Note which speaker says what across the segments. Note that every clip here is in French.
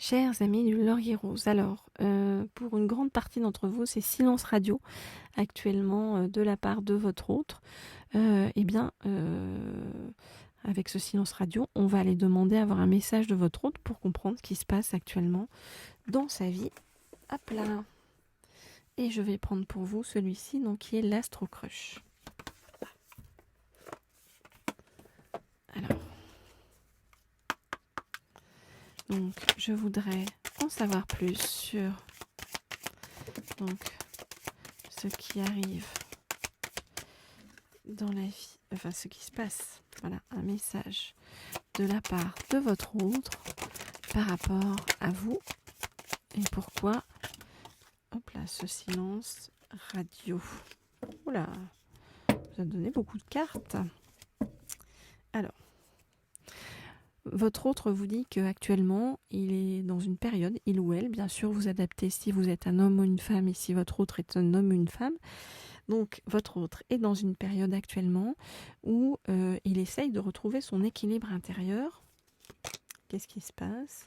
Speaker 1: Chers amis du Laurier Rose, alors pour une grande partie d'entre vous, c'est silence radio actuellement de la part de votre autre. Avec ce silence radio, on va aller demander à avoir un message de votre autre pour comprendre ce qui se passe actuellement dans sa vie. Hop là. Et je vais prendre pour vous celui-ci, donc qui est l'Astro Crush. Alors, donc je voudrais en savoir plus sur ce qui arrive dans la vie, enfin ce qui se passe. Voilà, un message de la part de votre autre par rapport à vous et pourquoi. Hop là, ce silence radio. Oula, vous a donné beaucoup de cartes. Alors, votre autre vous dit qu'actuellement, il est dans une période, il ou elle, bien sûr, vous adaptez si vous êtes un homme ou une femme et si votre autre est un homme ou une femme. Donc, votre autre est dans une période actuellement où il essaye de retrouver son équilibre intérieur. Qu'est-ce qui se passe ?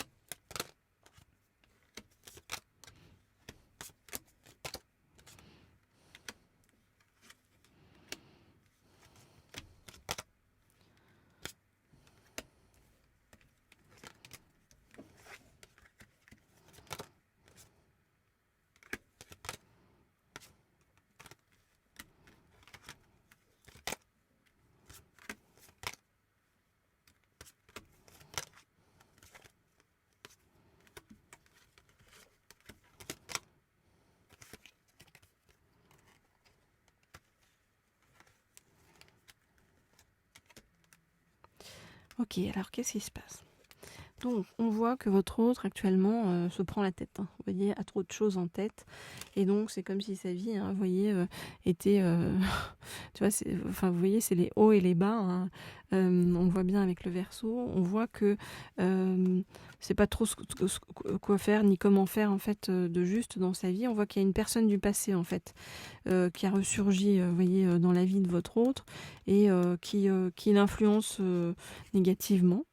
Speaker 1: Ok, alors qu'est-ce qui se passe ? Donc, on voit que votre autre, actuellement, se prend la tête. Hein. Vous voyez, a trop de choses en tête. Et donc, c'est comme si sa vie, hein, vous voyez, était... tu vois, vous voyez, c'est les hauts et les bas. Hein. On voit bien avec le Verseau. On voit que c'est pas trop quoi faire, ni comment faire, en fait, de juste dans sa vie. On voit qu'il y a une personne du passé, en fait, qui a ressurgi, vous voyez, dans la vie de votre autre et qui l'influence négativement.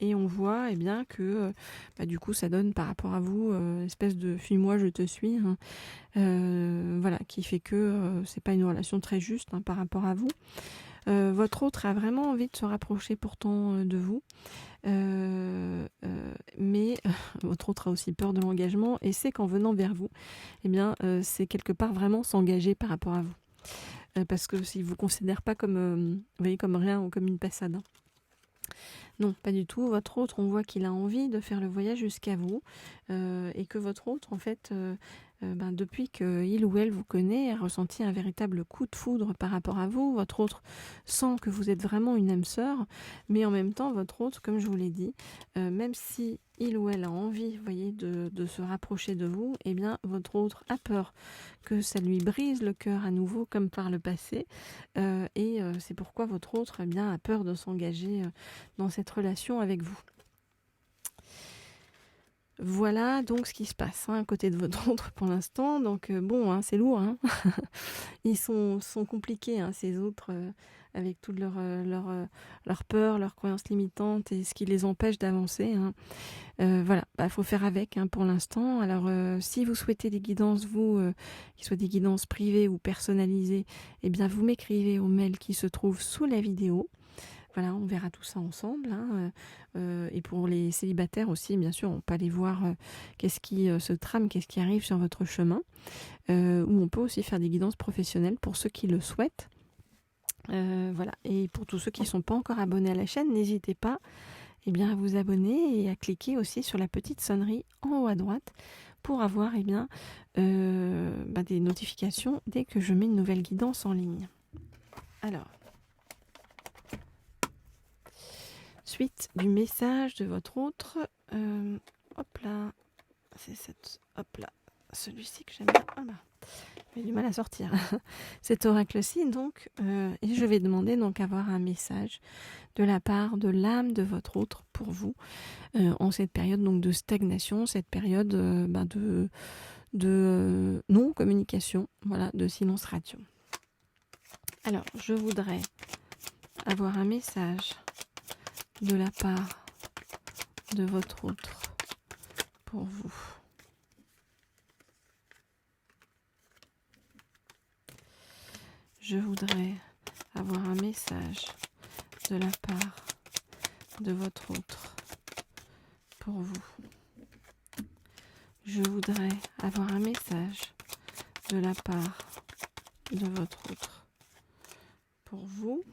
Speaker 1: Et on voit bien que du coup ça donne par rapport à vous espèce de fuis-moi je te suis, hein, voilà, qui fait que c'est pas une relation très juste, hein, par rapport à vous. Votre autre a vraiment envie de se rapprocher pourtant de vous, mais votre autre a aussi peur de l'engagement et c'est qu'en venant vers vous, c'est quelque part vraiment s'engager par rapport à vous. Parce que s'il ne vous considère pas comme, vous voyez, comme rien ou comme une passade, hein. Non, pas du tout. Votre autre, on voit qu'il a envie de faire le voyage jusqu'à vous et que votre autre, en fait, depuis qu'il ou elle vous connaît, a ressenti un véritable coup de foudre par rapport à vous. Votre autre sent que vous êtes vraiment une âme sœur, mais en même temps, votre autre, comme je vous l'ai dit, même si il ou elle a envie, vous voyez, de se rapprocher de vous, eh bien, votre autre a peur que ça lui brise le cœur à nouveau, comme par le passé, et c'est pourquoi votre autre, a peur de s'engager dans cette relation avec vous. Voilà donc ce qui se passe, hein, à côté de votre autre pour l'instant. Donc c'est lourd, hein. Ils sont compliqués, hein, ces autres, avec toutes leurs peurs, leurs croyances limitantes et ce qui les empêche d'avancer, hein. Voilà, faut faire avec, hein, pour l'instant. Alors si vous souhaitez des guidances, qui soient des guidances privées ou personnalisées, eh bien vous m'écrivez au mail qui se trouve sous la vidéo. Voilà, on verra tout ça ensemble, hein. Et pour les célibataires aussi, bien sûr, on peut aller voir qu'est-ce qui se trame, qu'est-ce qui arrive sur votre chemin. Ou on peut aussi faire des guidances professionnelles pour ceux qui le souhaitent. Voilà. Et pour tous ceux qui ne sont pas encore abonnés à la chaîne, n'hésitez pas à vous abonner et à cliquer aussi sur la petite sonnerie en haut à droite pour avoir des notifications dès que je mets une nouvelle guidance en ligne. Alors, suite du message de votre autre, hop là, c'est hop là, celui-ci que j'aime bien. Ah bah, j'ai du mal à sortir. Cet oracle-ci, donc, et je vais demander donc avoir un message de la part de l'âme de votre autre pour vous en cette période donc de stagnation, cette période de non-communication, voilà, de silence radio. Alors, je voudrais avoir un message de la part de votre autre pour vous. Je voudrais avoir un message de la part de votre autre pour vous. Je voudrais avoir un message de la part de votre autre pour vous.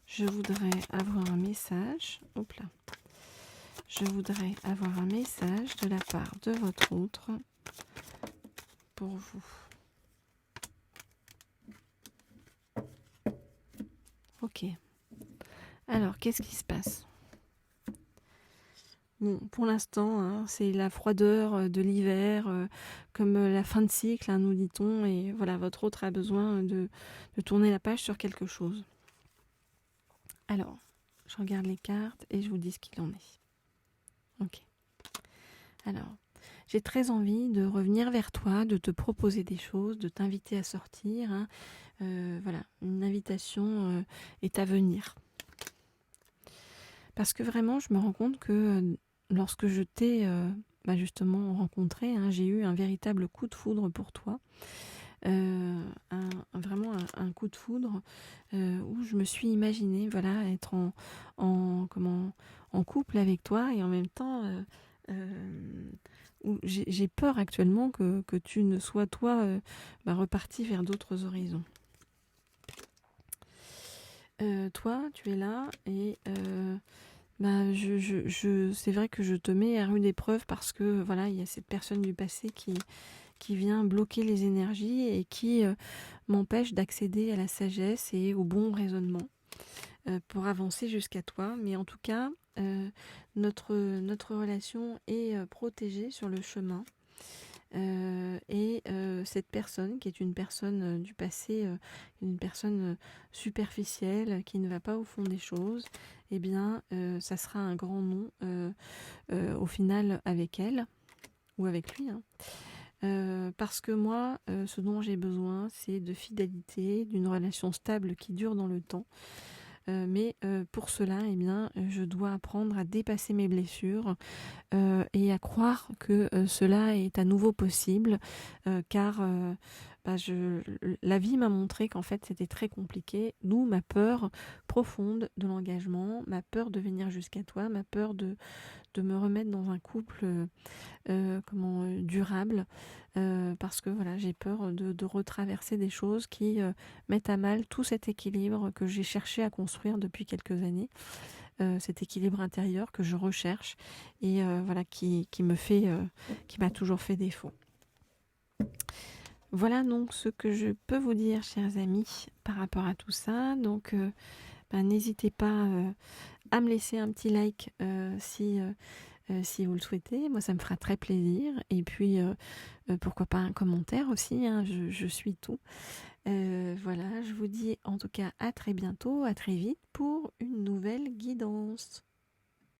Speaker 1: Je voudrais avoir un message. Hop là. Je voudrais avoir un message de la part de votre autre pour vous. Ok. Alors, qu'est-ce qui se passe? Bon, pour l'instant, hein, c'est la froideur de l'hiver, comme la fin de cycle, hein, nous dit-on, et voilà, votre autre a besoin de tourner la page sur quelque chose. Alors, je regarde les cartes et je vous dis ce qu'il en est. Ok. Alors, j'ai très envie de revenir vers toi, de te proposer des choses, de t'inviter à sortir. Hein. Voilà, une invitation est à venir. Parce que vraiment, je me rends compte que lorsque je t'ai justement rencontré, hein, j'ai eu un véritable coup de foudre pour toi. Vraiment un coup de foudre où je me suis imaginée être en couple avec toi et en même temps où j'ai peur actuellement que tu ne sois toi reparti vers d'autres horizons. Toi, tu es là et c'est vrai que je te mets à rude épreuve parce que voilà, il y a cette personne du passé qui vient bloquer les énergies et qui m'empêche d'accéder à la sagesse et au bon raisonnement pour avancer jusqu'à toi. Mais en tout cas, notre relation est protégée sur le chemin. Et cette personne, qui est une personne du passé, une personne superficielle, qui ne va pas au fond des choses, eh bien, ça sera un grand non au final avec elle, ou avec lui, hein. Parce que moi, ce dont j'ai besoin, c'est de fidélité, d'une relation stable qui dure dans le temps. Mais pour cela, eh bien, je dois apprendre à dépasser mes blessures et à croire que cela est à nouveau possible, car la vie m'a montré qu'en fait c'était très compliqué, d'où ma peur profonde de l'engagement, ma peur de venir jusqu'à toi, ma peur de me remettre dans un couple durable, parce que voilà, j'ai peur de retraverser des choses qui mettent à mal tout cet équilibre que j'ai cherché à construire depuis quelques années, cet équilibre intérieur que je recherche et qui m'a toujours fait défaut. Voilà donc ce que je peux vous dire, chers amis, par rapport à tout ça. Donc n'hésitez pas à me laisser un petit like si vous le souhaitez. Moi, ça me fera très plaisir. Et puis, pourquoi pas un commentaire aussi, hein, je suis tout. Voilà, je vous dis en tout cas à très bientôt, à très vite pour une nouvelle guidance.